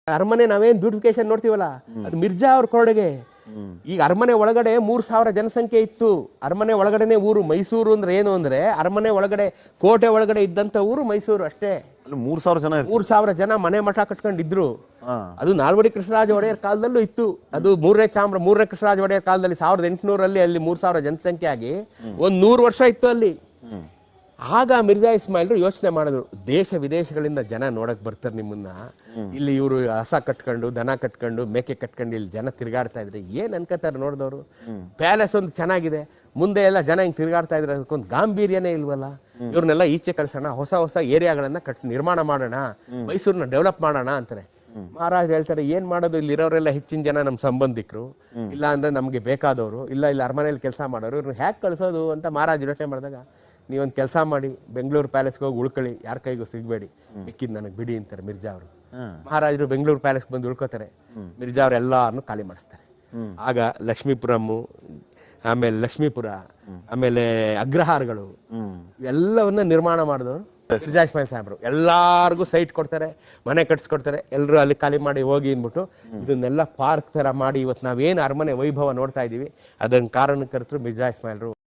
ಅರಮನೆ ನಾವೇನ್ ಬ್ಯೂಟಿಫಿಕೇಶನ್ ನೋಡ್ತೀವಲ್ಲ ಅದು ಮಿರ್ಜಾ ಅವ್ರ ಕೊರಡೆಗೆ. ಈಗ ಅರಮನೆ ಒಳಗಡೆ 3000 ಜನಸಂಖ್ಯೆ ಇತ್ತು. ಅರಮನೆ ಒಳಗಡೆನೆ ಊರು. ಮೈಸೂರು ಅಂದ್ರೆ ಏನು ಅಂದ್ರೆ ಅರಮನೆ ಒಳಗಡೆ ಕೋಟೆ ಒಳಗಡೆ ಇದ್ದಂತ ಊರು ಮೈಸೂರು ಅಷ್ಟೇ. 3000 ಜನ ಮನೆ ಮಠ ಕಟ್ಕೊಂಡಿದ್ರು. ಅದು ನಾಲ್ವಡಿ ಕೃಷ್ಣರಾಜ ಒಡೆಯರ್ ಕಾಲದಲ್ಲೂ ಇತ್ತು. ಅದು ಮೂರನೇ ಕೃಷ್ಣರಾಜ ಒಡೆಯರ್ ಕಾಲದಲ್ಲಿ 1800 ಅಲ್ಲಿ 3000 ಜನಸಂಖ್ಯೆ ಆಗಿ 100 ವರ್ಷ ಇತ್ತು ಅಲ್ಲಿ. ಆಗ ಮಿರ್ಜಾ ಇಸ್ಮಾಯಿಲ್ರು ಯೋಚನೆ ಮಾಡಿದ್ರು, ದೇಶ ವಿದೇಶಗಳಿಂದ ಜನ ನೋಡಕ್ ಬರ್ತಾರೆ ನಿಮ್ಮನ್ನ, ಇಲ್ಲಿ ಇವರು ಹಸ ಕಟ್ಕೊಂಡು ದನ ಕಟ್ಕೊಂಡು ಮೇಕೆ ಕಟ್ಕೊಂಡು ಇಲ್ಲಿ ಜನ ತಿರುಗಾಡ್ತಾ ಇದ್ರೆ ಏನ್ ಅನ್ಕೋತಾರೆ ನೋಡಿದವರು. ಪ್ಯಾಲೇಸ್ ಒಂದು ಚೆನ್ನಾಗಿದೆ, ಮುಂದೆ ಎಲ್ಲ ಜನ ಹಿಂಗ್ ತಿರುಗಾಡ್ತಾ ಇದ್ರೆ ಅದಕ್ಕೊಂದು ಗಾಂಭೀರ್ಯನೇ ಇಲ್ವಲ್ಲ. ಇವ್ರನ್ನೆಲ್ಲ ಈಚೆ ಕಳ್ಸೋಣ, ಹೊಸ ಏರಿಯಾಗಳನ್ನ ನಿರ್ಮಾಣ ಮಾಡೋಣ, ಮೈಸೂರನ್ನ ಡೆವಲಪ್ ಮಾಡೋಣ ಅಂತಾರೆ. ಮಹಾರಾಜ್ ಹೇಳ್ತಾರೆ, ಏನ್ ಮಾಡೋದು, ಇಲ್ಲಿರೋರೆಲ್ಲ ಹೆಚ್ಚಿನ ಜನ ನಮ್ಮ ಸಂಬಂಧಿಕರು, ಇಲ್ಲ ಅಂದ್ರೆ ನಮ್ಗೆ ಬೇಕಾದವರು, ಇಲ್ಲ ಅರಮನೆಯಲ್ಲಿ ಕೆಲಸ ಮಾಡೋರು, ಇವ್ರನ್ನ ಹ್ಯಾಕ್ ಕಳ್ಸೋದು ಅಂತ ಮಹಾರಾಜ್ ಯೋಚನೆ ಮಾಡಿದಾಗ, ನೀವೊಂದು ಕೆಲಸ ಮಾಡಿ ಬೆಂಗಳೂರು ಪ್ಯಾಲೇಸ್ಗೆ ಹೋಗಿ ಉಳ್ಕೊಳ್ಳಿ, ಯಾರ ಕೈಗೂ ಸಿಗ್ಬೇಡಿ, ಮಿಕ್ಕಿದ್ ನನಗೆ ಬಿಡಿ ಅಂತಾರೆ ಮಿರ್ಜಾ ಅವರು. ಮಹಾರಾಜರು ಬೆಂಗಳೂರು ಪ್ಯಾಲೇಸ್ಗೆ ಬಂದು ಉಳ್ಕೋತಾರೆ. ಮಿರ್ಜಾ ಅವ್ರು ಎಲ್ಲಾರನ್ನು ಖಾಲಿ ಮಾಡಿಸ್ತಾರೆ. ಆಗ ಲಕ್ಷ್ಮೀಪುರ, ಆಮೇಲೆ ಅಗ್ರಹಾರಗಳು ಎಲ್ಲವನ್ನ ನಿರ್ಮಾಣ ಮಾಡಿದವರು ಮಿರ್ಜಾ ಇಸ್ಮಾಯಿಲ್ ಸಾಹೇಬ್ರು. ಎಲ್ಲಾರ್ಗು ಸೈಟ್ ಕೊಡ್ತಾರೆ, ಮನೆ ಕಟ್ಸ್ಕೊಡ್ತಾರೆ, ಎಲ್ಲರೂ ಅಲ್ಲಿ ಖಾಲಿ ಮಾಡಿ ಹೋಗಿ ಅಂದ್ಬಿಟ್ಟು ಇದನ್ನೆಲ್ಲ ಪಾರ್ಕ್ ತರ ಮಾಡಿ ಇವತ್ತು ನಾವೇನು ಅರಮನೆ ವೈಭವ ನೋಡ್ತಾ ಇದೀವಿ ಅದನ್ನ ಕಾರಣಕರ್ತರು ಮಿರ್ಜಾ ಇಸ್ಮಾಯಿಲ್ರು.